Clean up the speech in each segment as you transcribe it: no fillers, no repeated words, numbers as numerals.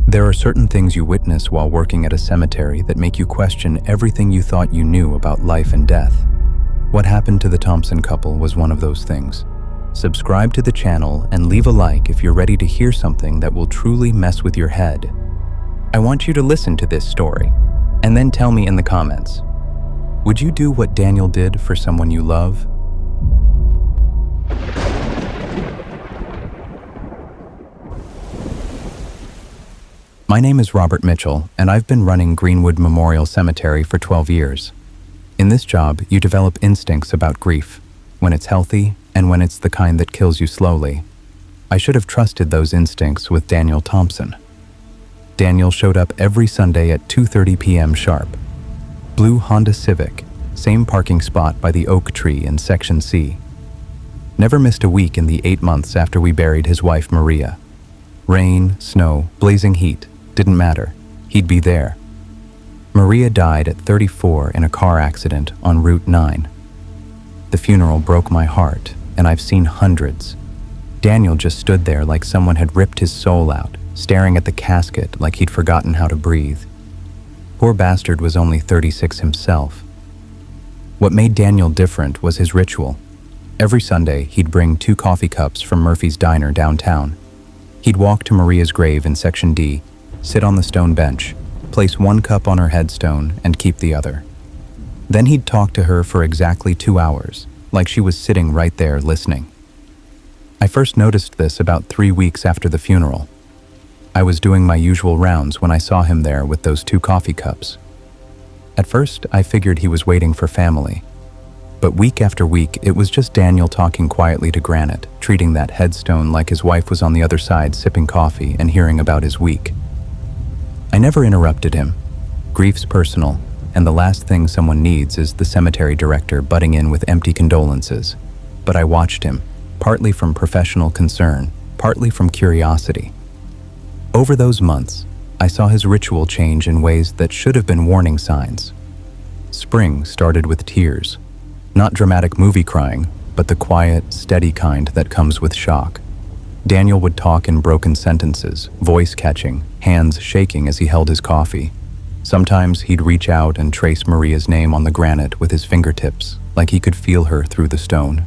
There are certain things you witness while working at a cemetery that make you question everything you thought you knew about life and death. What happened to the Thompson couple was one of those things. Subscribe to the channel and leave a like if you're ready to hear something that will truly mess with your head. I want you to listen to this story, and then tell me in the comments, would you do what Daniel did for someone you love? My name is Robert Mitchell, and I've been running Greenwood Memorial Cemetery for 12 years. In this job, you develop instincts about grief, when it's healthy and when it's the kind that kills you slowly. I should have trusted those instincts with Daniel Thompson. Daniel showed up every Sunday at 2:30 p.m. sharp. Blue Honda Civic, same parking spot by the oak tree in Section C. Never missed a week in the 8 months after we buried his wife Maria. Rain, snow, blazing heat, didn't matter. He'd be there. Maria died at 34 in a car accident on Route 9. The funeral broke my heart, and I've seen hundreds. Daniel just stood there like someone had ripped his soul out, staring at the casket like he'd forgotten how to breathe. Poor bastard was only 36 himself. What made Daniel different was his ritual. Every Sunday, he'd bring 2 coffee cups from Murphy's Diner downtown. He'd walk to Maria's grave in Section D, sit on the stone bench, place 1 cup on her headstone, and keep the other. Then he'd talk to her for exactly 2 hours, like she was sitting right there listening. I first noticed this about 3 weeks after the funeral. I was doing my usual rounds when I saw him there with those 2 coffee cups. At first, I figured he was waiting for family. But week after week, it was just Daniel talking quietly to Granite, treating that headstone like his wife was on the other side sipping coffee and hearing about his week. I never interrupted him. Grief's personal, and the last thing someone needs is the cemetery director butting in with empty condolences. But I watched him, partly from professional concern, partly from curiosity. Over those months, I saw his ritual change in ways that should have been warning signs. Spring started with tears. Not dramatic movie crying, but the quiet, steady kind that comes with shock. Daniel would talk in broken sentences, voice catching, hands shaking as he held his coffee. Sometimes he'd reach out and trace Maria's name on the granite with his fingertips, like he could feel her through the stone.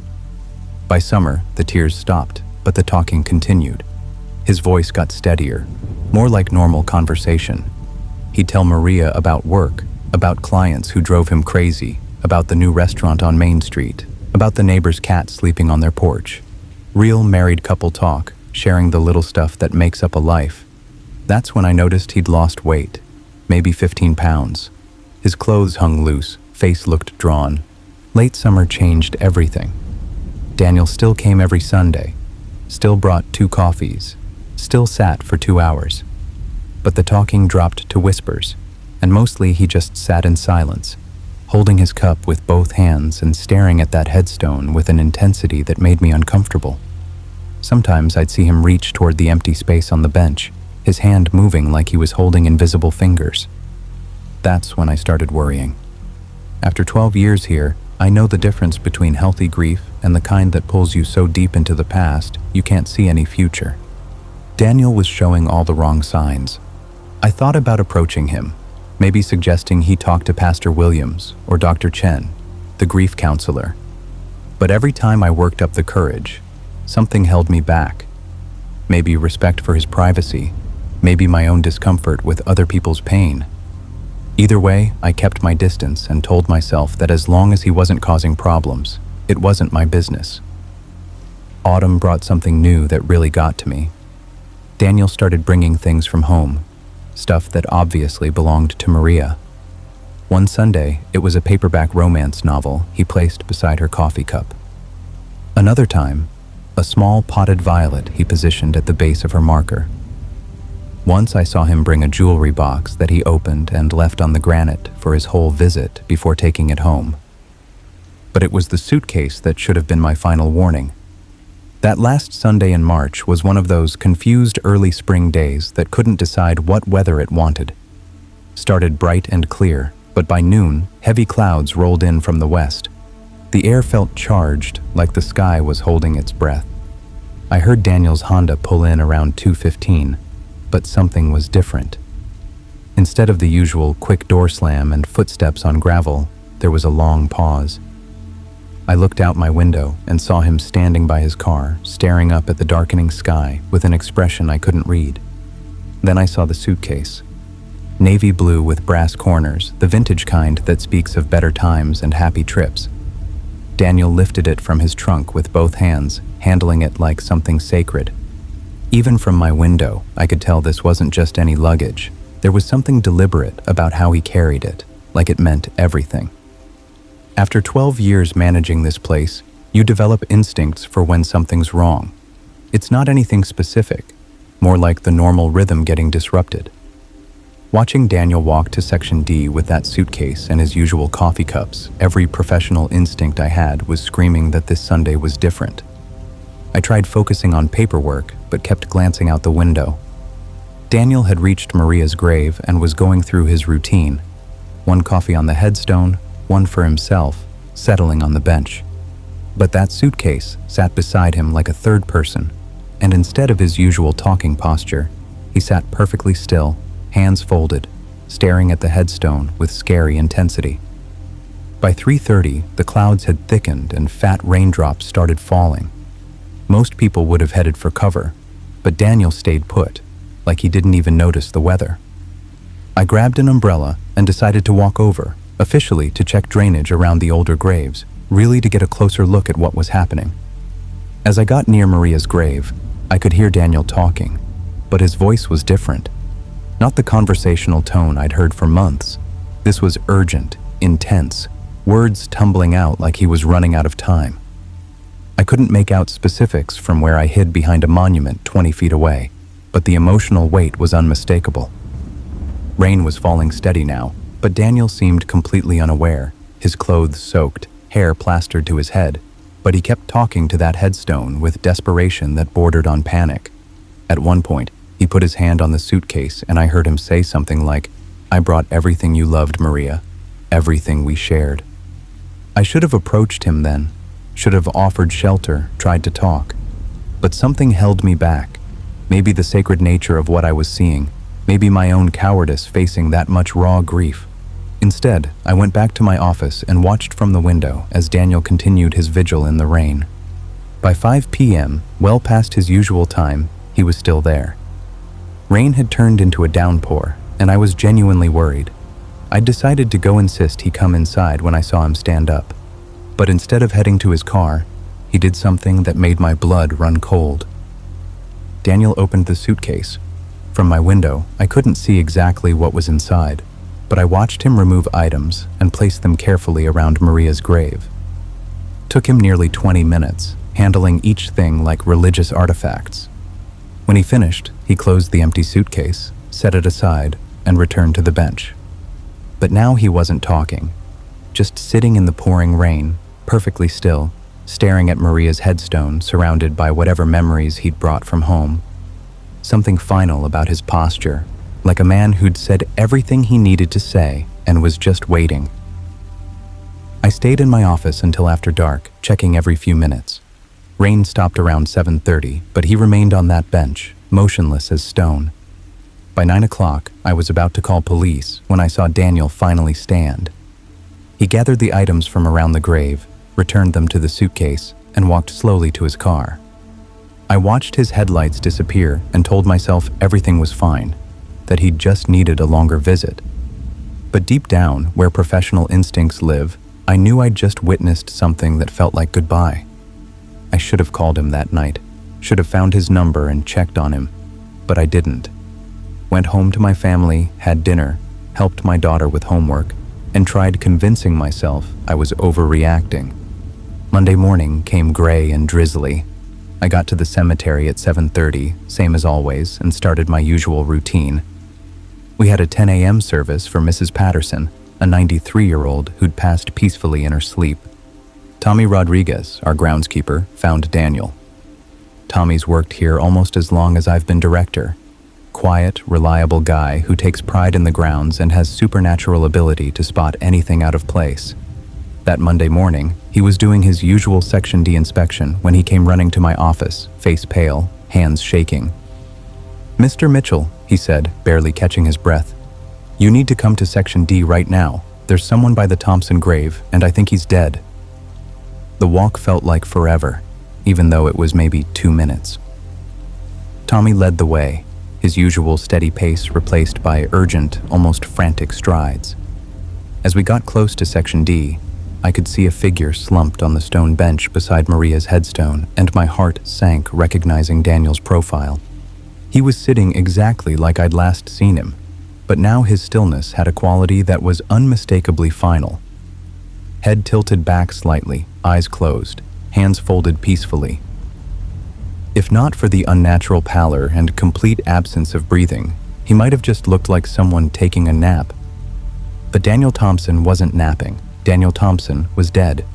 By summer, the tears stopped, but the talking continued. His voice got steadier, more like normal conversation. He'd tell Maria about work, about clients who drove him crazy, about the new restaurant on Main Street, about the neighbor's cat sleeping on their porch. Real married couple talk, sharing the little stuff that makes up a life. That's when I noticed he'd lost weight, maybe 15 pounds. His clothes hung loose, face looked drawn. Late summer changed everything. Daniel still came every Sunday, still brought 2 coffees, still sat for 2 hours. But the talking dropped to whispers, and mostly he just sat in silence, holding his cup with both hands and staring at that headstone with an intensity that made me uncomfortable. Sometimes I'd see him reach toward the empty space on the bench, his hand moving like he was holding invisible fingers. That's when I started worrying. After 12 years here, I know the difference between healthy grief and the kind that pulls you so deep into the past you can't see any future. Daniel was showing all the wrong signs. I thought about approaching him, maybe suggesting he talk to Pastor Williams or Dr. Chen, the grief counselor. But every time I worked up the courage, something held me back. Maybe respect for his privacy, maybe my own discomfort with other people's pain. Either way, I kept my distance and told myself that as long as he wasn't causing problems, it wasn't my business. Autumn brought something new that really got to me. Daniel started bringing things from home, stuff that obviously belonged to Maria. One Sunday, it was a paperback romance novel he placed beside her coffee cup. Another time, a small potted violet he positioned at the base of her marker. Once I saw him bring a jewelry box that he opened and left on the granite for his whole visit before taking it home. But it was the suitcase that should have been my final warning. That last Sunday in March was one of those confused early spring days that couldn't decide what weather it wanted. Started bright and clear, but by noon, heavy clouds rolled in from the west. The air felt charged, like the sky was holding its breath. I heard Daniel's Honda pull in around 2:15, but something was different. Instead of the usual quick door slam and footsteps on gravel, there was a long pause. I looked out my window and saw him standing by his car, staring up at the darkening sky with an expression I couldn't read. Then I saw the suitcase. Navy blue with brass corners, the vintage kind that speaks of better times and happy trips. Daniel lifted it from his trunk with both hands, handling it like something sacred. Even from my window, I could tell this wasn't just any luggage. There was something deliberate about how he carried it, like it meant everything. After 12 years managing this place, you develop instincts for when something's wrong. It's not anything specific, more like the normal rhythm getting disrupted. Watching Daniel walk to Section D with that suitcase and his usual coffee cups, every professional instinct I had was screaming that this Sunday was different. I tried focusing on paperwork, but kept glancing out the window. Daniel had reached Maria's grave and was going through his routine. One coffee on the headstone, one for himself, settling on the bench. But that suitcase sat beside him like a third person, and instead of his usual talking posture, he sat perfectly still, hands folded, staring at the headstone with scary intensity. By 3:30, the clouds had thickened and fat raindrops started falling. Most people would have headed for cover, but Daniel stayed put, like he didn't even notice the weather. I grabbed an umbrella and decided to walk over, officially to check drainage around the older graves, really to get a closer look at what was happening. As I got near Maria's grave, I could hear Daniel talking, but his voice was different. Not the conversational tone I'd heard for months. This was urgent, intense, words tumbling out like he was running out of time. I couldn't make out specifics from where I hid behind a monument 20 feet away, but the emotional weight was unmistakable. Rain was falling steady now, but Daniel seemed completely unaware, his clothes soaked, hair plastered to his head, but he kept talking to that headstone with desperation that bordered on panic. At one point, he put his hand on the suitcase and I heard him say something like, "I brought everything you loved, Maria, everything we shared." I should have approached him then, should have offered shelter, tried to talk. But something held me back. Maybe the sacred nature of what I was seeing, maybe my own cowardice facing that much raw grief. Instead, I went back to my office and watched from the window as Daniel continued his vigil in the rain. By 5 p.m., well past his usual time, he was still there. Rain had turned into a downpour, and I was genuinely worried. I'd decided to go insist he come inside when I saw him stand up. But instead of heading to his car, he did something that made my blood run cold. Daniel opened the suitcase. From my window, I couldn't see exactly what was inside, but I watched him remove items and place them carefully around Maria's grave. Took him nearly 20 minutes, handling each thing like religious artifacts. When he finished, he closed the empty suitcase, set it aside, and returned to the bench. But now he wasn't talking, just sitting in the pouring rain, perfectly still, staring at Maria's headstone surrounded by whatever memories he'd brought from home. Something final about his posture, like a man who'd said everything he needed to say and was just waiting. I stayed in my office until after dark, checking every few minutes. Rain stopped around 7:30, but he remained on that bench, motionless as stone. By 9 o'clock, I was about to call police when I saw Daniel finally stand. He gathered the items from around the grave, returned them to the suitcase, and walked slowly to his car. I watched his headlights disappear and told myself everything was fine, that he'd just needed a longer visit. But deep down, where professional instincts live, I knew I'd just witnessed something that felt like goodbye. I should have called him that night, should have found his number and checked on him, but I didn't. Went home to my family, had dinner, helped my daughter with homework, and tried convincing myself I was overreacting. Monday morning came gray and drizzly. I got to the cemetery at 7:30, same as always, and started my usual routine. We had a 10 a.m. service for Mrs. Patterson, a 93-year-old who'd passed peacefully in her sleep. Tommy Rodriguez, our groundskeeper, found Daniel. Tommy's worked here almost as long as I've been director. Quiet, reliable guy who takes pride in the grounds and has supernatural ability to spot anything out of place. That Monday morning, he was doing his usual Section D inspection when he came running to my office, face pale, hands shaking. "Mr. Mitchell," he said, barely catching his breath, "you need to come to Section D right now. There's someone by the Thompson grave, and I think he's dead." The walk felt like forever, even though it was maybe 2 minutes. Tommy led the way, his usual steady pace replaced by urgent, almost frantic strides. As we got close to Section D, I could see a figure slumped on the stone bench beside Maria's headstone, and my heart sank recognizing Daniel's profile. He was sitting exactly like I'd last seen him, but now his stillness had a quality that was unmistakably final. Head tilted back slightly, eyes closed, hands folded peacefully. If not for the unnatural pallor and complete absence of breathing, he might have just looked like someone taking a nap. But Daniel Thompson wasn't napping. Daniel Thompson was dead.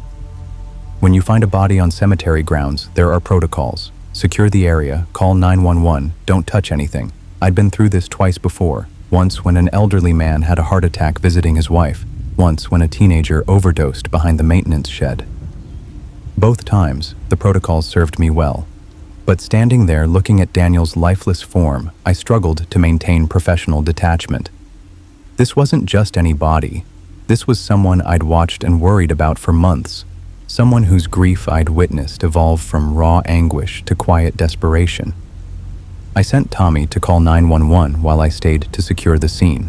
When you find a body on cemetery grounds, there are protocols. Secure the area, call 911, don't touch anything. I'd been through this twice before. Once when an elderly man had a heart attack visiting his wife. Once when a teenager overdosed behind the maintenance shed. Both times, the protocols served me well. But standing there looking at Daniel's lifeless form, I struggled to maintain professional detachment. This wasn't just any body. This was someone I'd watched and worried about for months. Someone whose grief I'd witnessed evolve from raw anguish to quiet desperation. I sent Tommy to call 911 while I stayed to secure the scene.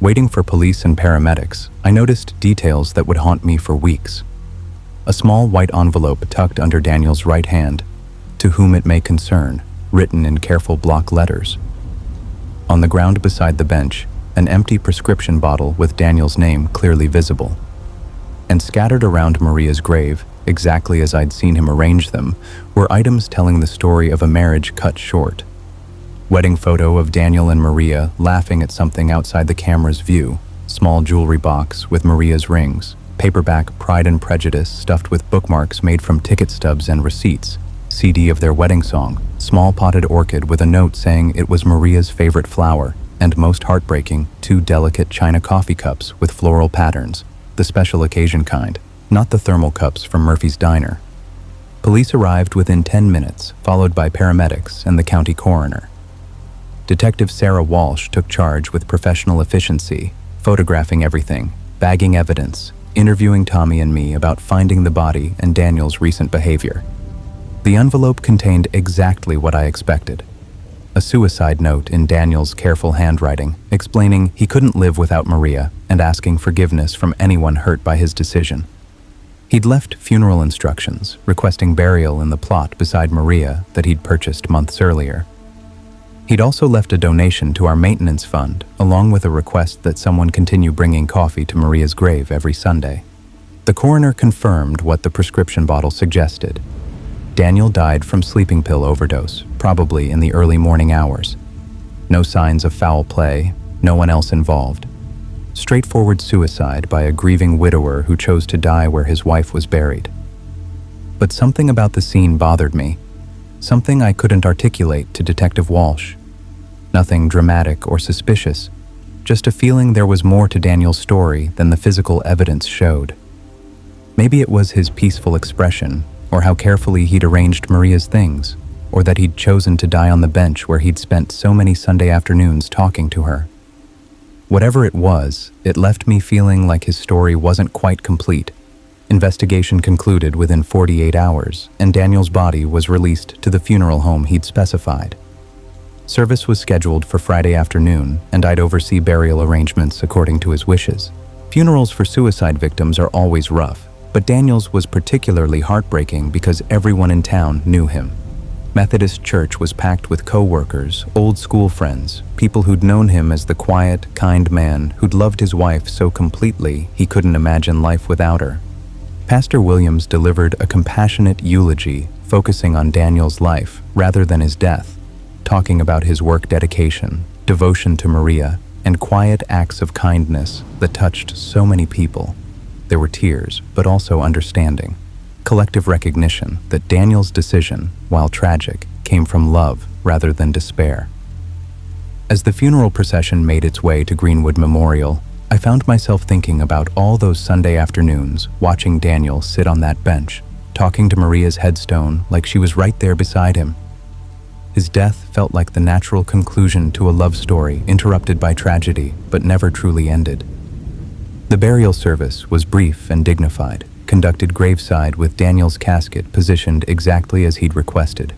Waiting for police and paramedics, I noticed details that would haunt me for weeks. A small white envelope tucked under Daniel's right hand, "To whom it may concern," written in careful block letters. On the ground beside the bench, an empty prescription bottle with Daniel's name clearly visible. And scattered around Maria's grave, exactly as I'd seen him arrange them, were items telling the story of a marriage cut short. Wedding photo of Daniel and Maria laughing at something outside the camera's view, small jewelry box with Maria's rings, paperback Pride and Prejudice stuffed with bookmarks made from ticket stubs and receipts, CD of their wedding song, small potted orchid with a note saying it was Maria's favorite flower, and most heartbreaking, 2 delicate china coffee cups with floral patterns, the special occasion kind, not the thermal cups from Murphy's Diner. Police arrived within 10 minutes, followed by paramedics and the county coroner. Detective Sarah Walsh took charge with professional efficiency, photographing everything, bagging evidence, interviewing Tommy and me about finding the body and Daniel's recent behavior. The envelope contained exactly what I expected. A suicide note in Daniel's careful handwriting, explaining he couldn't live without Maria and asking forgiveness from anyone hurt by his decision. He'd left funeral instructions, requesting burial in the plot beside Maria that he'd purchased months earlier. He'd also left a donation to our maintenance fund, along with a request that someone continue bringing coffee to Maria's grave every Sunday. The coroner confirmed what the prescription bottle suggested. Daniel died from sleeping pill overdose, probably in the early morning hours. No signs of foul play, no one else involved. Straightforward suicide by a grieving widower who chose to die where his wife was buried. But something about the scene bothered me, something I couldn't articulate to Detective Walsh. Nothing dramatic or suspicious, just a feeling there was more to Daniel's story than the physical evidence showed. Maybe it was his peaceful expression, or how carefully he'd arranged Maria's things, or that he'd chosen to die on the bench where he'd spent so many Sunday afternoons talking to her. Whatever it was, it left me feeling like his story wasn't quite complete. Investigation concluded within 48 hours, and Daniel's body was released to the funeral home he'd specified. Service was scheduled for Friday afternoon, and I'd oversee burial arrangements according to his wishes. Funerals for suicide victims are always rough, but Daniel's was particularly heartbreaking because everyone in town knew him. Methodist Church was packed with co-workers, old school friends, people who'd known him as the quiet, kind man who'd loved his wife so completely he couldn't imagine life without her. Pastor Williams delivered a compassionate eulogy focusing on Daniel's life rather than his death, talking about his work dedication, devotion to Maria, and quiet acts of kindness that touched so many people. There were tears, but also understanding, collective recognition that Daniel's decision, while tragic, came from love rather than despair. As the funeral procession made its way to Greenwood Memorial, I found myself thinking about all those Sunday afternoons watching Daniel sit on that bench, talking to Maria's headstone like she was right there beside him. His death felt like the natural conclusion to a love story interrupted by tragedy, but never truly ended. The burial service was brief and dignified, conducted graveside with Daniel's casket positioned exactly as he'd requested.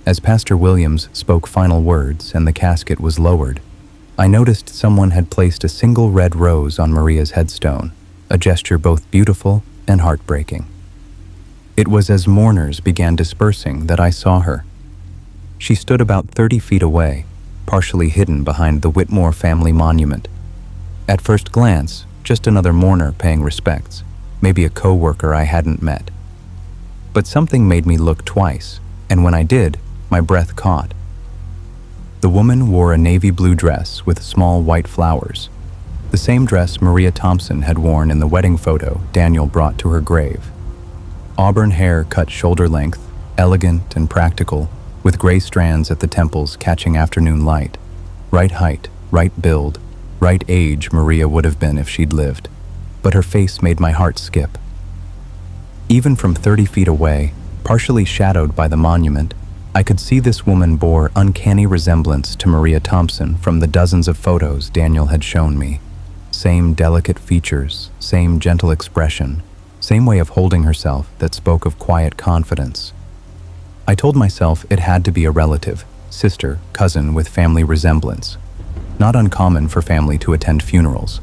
As Pastor Williams spoke final words and the casket was lowered, I noticed someone had placed a single red rose on Maria's headstone, a gesture both beautiful and heartbreaking. It was as mourners began dispersing that I saw her. She stood about 30 feet away, partially hidden behind the Whitmore family monument. At first glance, just another mourner paying respects, maybe a co-worker I hadn't met. But something made me look twice, and when I did, my breath caught. The woman wore a navy blue dress with small white flowers, the same dress Maria Thompson had worn in the wedding photo Daniel brought to her grave. Auburn hair cut shoulder length, elegant and practical, with gray strands at the temples catching afternoon light. Right height, right build, right age Maria would have been if she'd lived, but her face made my heart skip. Even from 30 feet away, partially shadowed by the monument, I could see this woman bore uncanny resemblance to Maria Thompson from the dozens of photos Daniel had shown me. Same delicate features, same gentle expression, same way of holding herself that spoke of quiet confidence. I told myself it had to be a relative, sister, cousin with family resemblance. Not uncommon for family to attend funerals.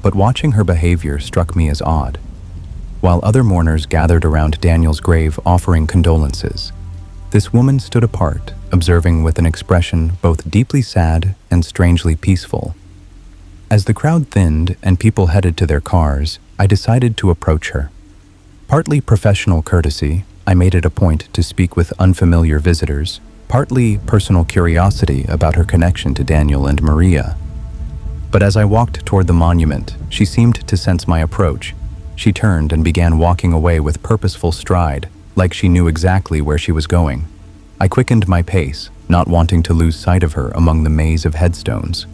But watching her behavior struck me as odd. While other mourners gathered around Daniel's grave offering condolences, this woman stood apart, observing with an expression both deeply sad and strangely peaceful. As the crowd thinned and people headed to their cars, I decided to approach her. Partly professional courtesy, I made it a point to speak with unfamiliar visitors, partly personal curiosity about her connection to Daniel and Maria. But as I walked toward the monument, she seemed to sense my approach. She turned and began walking away with purposeful stride, like she knew exactly where she was going. I quickened my pace, not wanting to lose sight of her among the maze of headstones.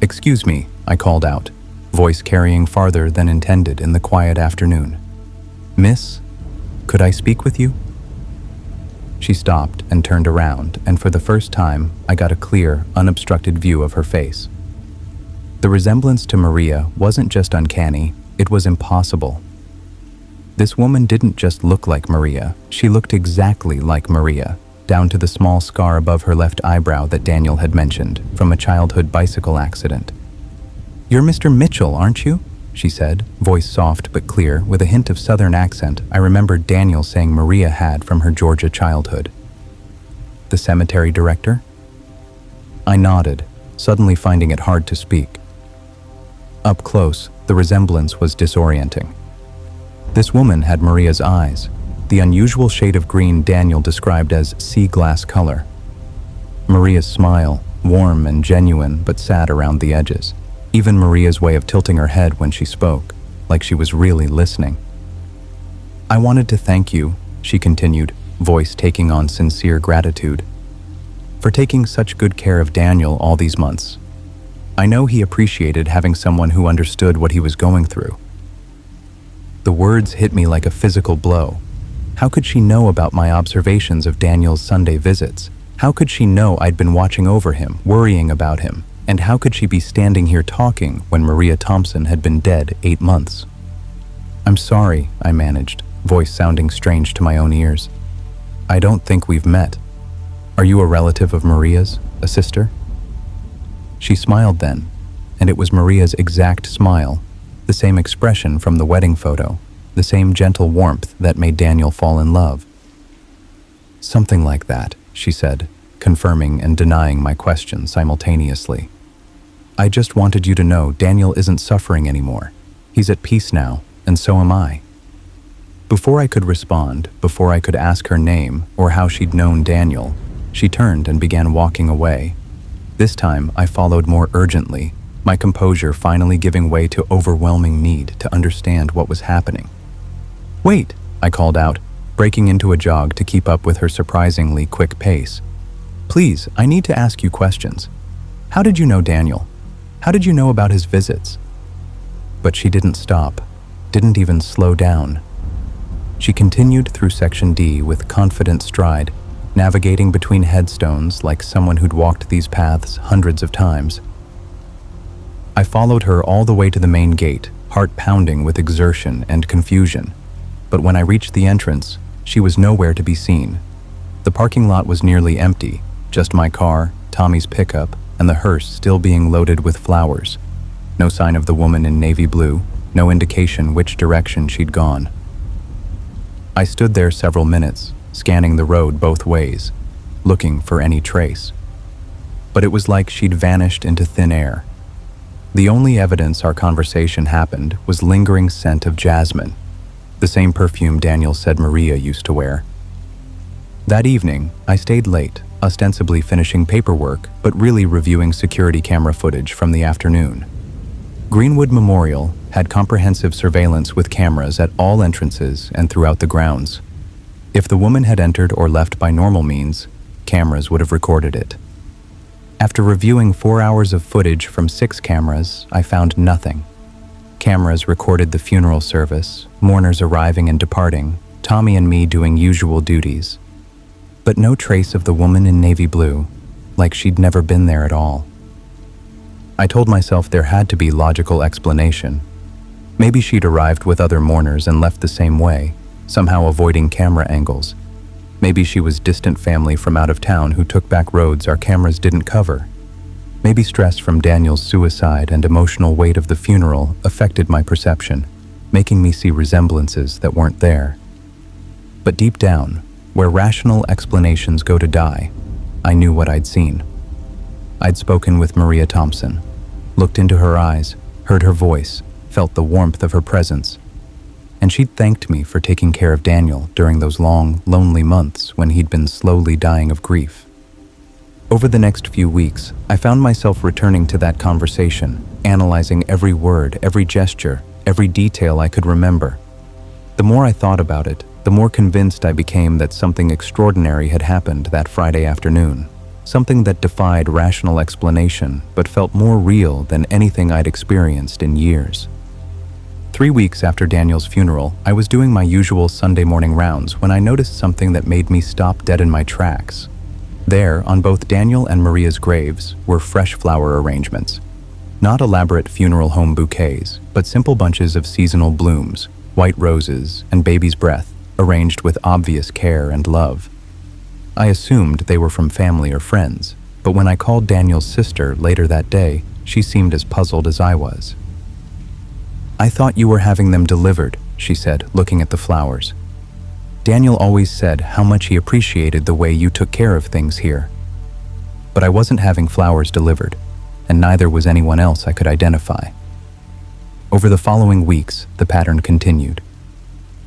"Excuse me," I called out, voice carrying farther than intended in the quiet afternoon. "Miss, could I speak with you?" She stopped and turned around, and for the first time, I got a clear, unobstructed view of her face. The resemblance to Maria wasn't just uncanny, it was impossible. This woman didn't just look like Maria, she looked exactly like Maria, down to the small scar above her left eyebrow that Daniel had mentioned from a childhood bicycle accident. "You're Mr. Mitchell, aren't you?" she said, voice soft but clear, with a hint of southern accent I remembered Daniel saying Maria had from her Georgia childhood. "The cemetery director?" I nodded, suddenly finding it hard to speak. Up close, the resemblance was disorienting. This woman had Maria's eyes, the unusual shade of green Daniel described as sea glass color. Maria's smile, warm and genuine but sad around the edges. Even Maria's way of tilting her head when she spoke, like she was really listening. "I wanted to thank you," she continued, voice taking on sincere gratitude, "for taking such good care of Daniel all these months. I know he appreciated having someone who understood what he was going through." The words hit me like a physical blow. How could she know about my observations of Daniel's Sunday visits? How could she know I'd been watching over him, worrying about him? And how could she be standing here talking when Maria Thompson had been dead 8 months? "I'm sorry," I managed, voice sounding strange to my own ears. "I don't think we've met. Are you a relative of Maria's, a sister?" She smiled then, and it was Maria's exact smile, the same expression from the wedding photo, the same gentle warmth that made Daniel fall in love. "Something like that," she said, confirming and denying my question simultaneously. "I just wanted you to know Daniel isn't suffering anymore. He's at peace now, and so am I." Before I could respond, before I could ask her name or how she'd known Daniel, she turned and began walking away. This time, I followed more urgently, my composure finally giving way to overwhelming need to understand what was happening. "Wait," I called out, breaking into a jog to keep up with her surprisingly quick pace. "Please, I need to ask you questions. How did you know Daniel? How did you know about his visits?" But she didn't stop, didn't even slow down. She continued through Section D with confident stride, navigating between headstones like someone who'd walked these paths hundreds of times. I followed her all the way to the main gate, heart pounding with exertion and confusion. But when I reached the entrance, she was nowhere to be seen. The parking lot was nearly empty, just my car, Tommy's pickup, and the hearse still being loaded with flowers. No sign of the woman in navy blue, no indication which direction she'd gone. I stood there several minutes, scanning the road both ways, looking for any trace. But it was like she'd vanished into thin air. The only evidence our conversation happened was lingering scent of jasmine, the same perfume Daniel said Maria used to wear. That evening, I stayed late, ostensibly finishing paperwork, but really reviewing security camera footage from the afternoon. Greenwood Memorial had comprehensive surveillance with cameras at all entrances and throughout the grounds. If the woman had entered or left by normal means, cameras would have recorded it. After reviewing 4 hours of footage from 6 cameras, I found nothing. Cameras recorded the funeral service, mourners arriving and departing, Tommy and me doing usual duties. But no trace of the woman in navy blue, like she'd never been there at all. I told myself there had to be logical explanation. Maybe she'd arrived with other mourners and left the same way, somehow avoiding camera angles. Maybe she was distant family from out of town who took back roads our cameras didn't cover. Maybe stress from Daniel's suicide and emotional weight of the funeral affected my perception, making me see resemblances that weren't there. But deep down, where rational explanations go to die, I knew what I'd seen. I'd spoken with Maria Thompson, looked into her eyes, heard her voice, felt the warmth of her presence, and she'd thanked me for taking care of Daniel during those long, lonely months when he'd been slowly dying of grief. Over the next few weeks, I found myself returning to that conversation, analyzing every word, every gesture, every detail I could remember. The more I thought about it, the more convinced I became that something extraordinary had happened that Friday afternoon, something that defied rational explanation but felt more real than anything I'd experienced in years. 3 weeks after Daniel's funeral, I was doing my usual Sunday morning rounds when I noticed something that made me stop dead in my tracks. There, on both Daniel and Maria's graves, were fresh flower arrangements. Not elaborate funeral home bouquets, but simple bunches of seasonal blooms, white roses, and baby's breath, arranged with obvious care and love. I assumed they were from family or friends, but when I called Daniel's sister later that day, she seemed as puzzled as I was. "I thought you were having them delivered," she said, looking at the flowers. "Daniel always said how much he appreciated the way you took care of things here." But I wasn't having flowers delivered, and neither was anyone else I could identify. Over the following weeks, the pattern continued.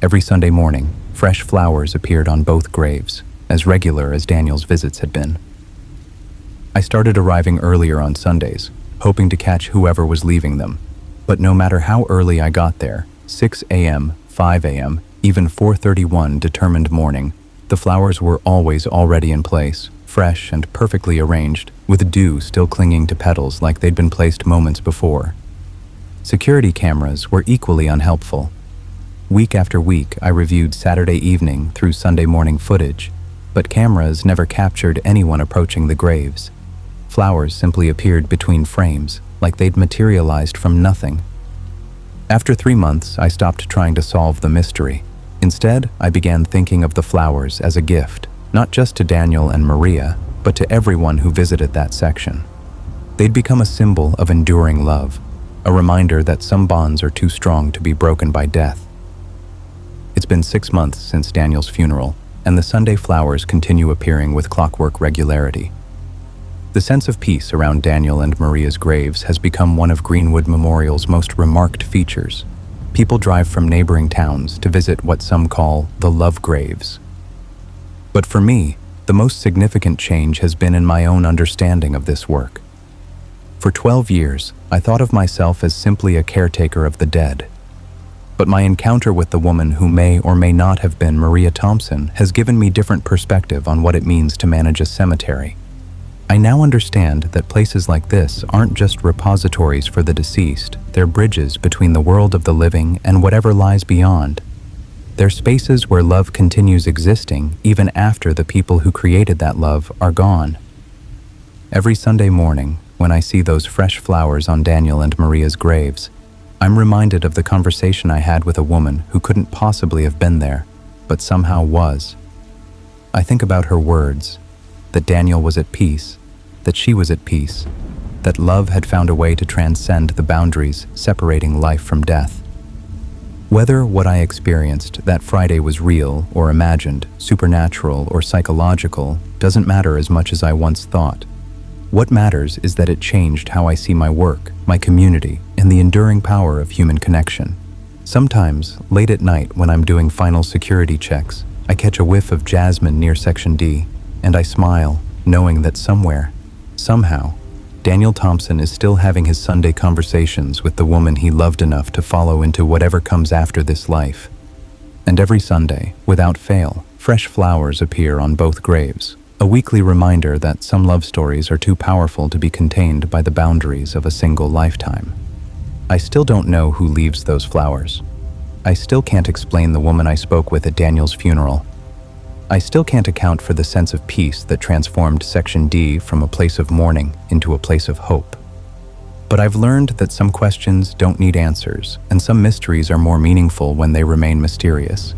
Every Sunday morning, fresh flowers appeared on both graves, as regular as Daniel's visits had been. I started arriving earlier on Sundays, hoping to catch whoever was leaving them. But no matter how early I got there, 6 a.m., 5 a.m., even 4:31 determined morning, the flowers were always already in place, fresh and perfectly arranged, with dew still clinging to petals like they'd been placed moments before. Security cameras were equally unhelpful. Week after week, I reviewed Saturday evening through Sunday morning footage, but cameras never captured anyone approaching the graves. Flowers simply appeared between frames, like they'd materialized from nothing. After 3 months, I stopped trying to solve the mystery. Instead, I began thinking of the flowers as a gift, not just to Daniel and Maria, but to everyone who visited that section. They'd become a symbol of enduring love, a reminder that some bonds are too strong to be broken by death. It's been 6 months since Daniel's funeral, and the Sunday flowers continue appearing with clockwork regularity. The sense of peace around Daniel and Maria's graves has become one of Greenwood Memorial's most remarked features. People drive from neighboring towns to visit what some call the love graves. But for me, the most significant change has been in my own understanding of this work. For 12 years, I thought of myself as simply a caretaker of the dead. But my encounter with the woman who may or may not have been Maria Thompson has given me different perspective on what it means to manage a cemetery. I now understand that places like this aren't just repositories for the deceased, they're bridges between the world of the living and whatever lies beyond. They're spaces where love continues existing even after the people who created that love are gone. Every Sunday morning, when I see those fresh flowers on Daniel and Maria's graves, I'm reminded of the conversation I had with a woman who couldn't possibly have been there, but somehow was. I think about her words, that Daniel was at peace, that she was at peace, that love had found a way to transcend the boundaries separating life from death. Whether what I experienced that Friday was real or imagined, supernatural or psychological, doesn't matter as much as I once thought. What matters is that it changed how I see my work, my community, and the enduring power of human connection. Sometimes, late at night when I'm doing final security checks, I catch a whiff of jasmine near Section D, and I smile, knowing that somewhere, somehow, Daniel Thompson is still having his Sunday conversations with the woman he loved enough to follow into whatever comes after this life. And every Sunday, without fail, fresh flowers appear on both graves, a weekly reminder that some love stories are too powerful to be contained by the boundaries of a single lifetime. I still don't know who leaves those flowers. I still can't explain the woman I spoke with at Daniel's funeral. I still can't account for the sense of peace that transformed Section D from a place of mourning into a place of hope. But I've learned that some questions don't need answers, and some mysteries are more meaningful when they remain mysterious.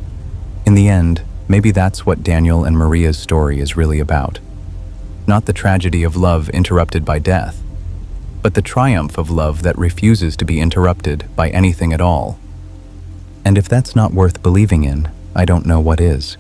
In the end, maybe that's what Daniel and Maria's story is really about. Not the tragedy of love interrupted by death, but the triumph of love that refuses to be interrupted by anything at all. And if that's not worth believing in, I don't know what is.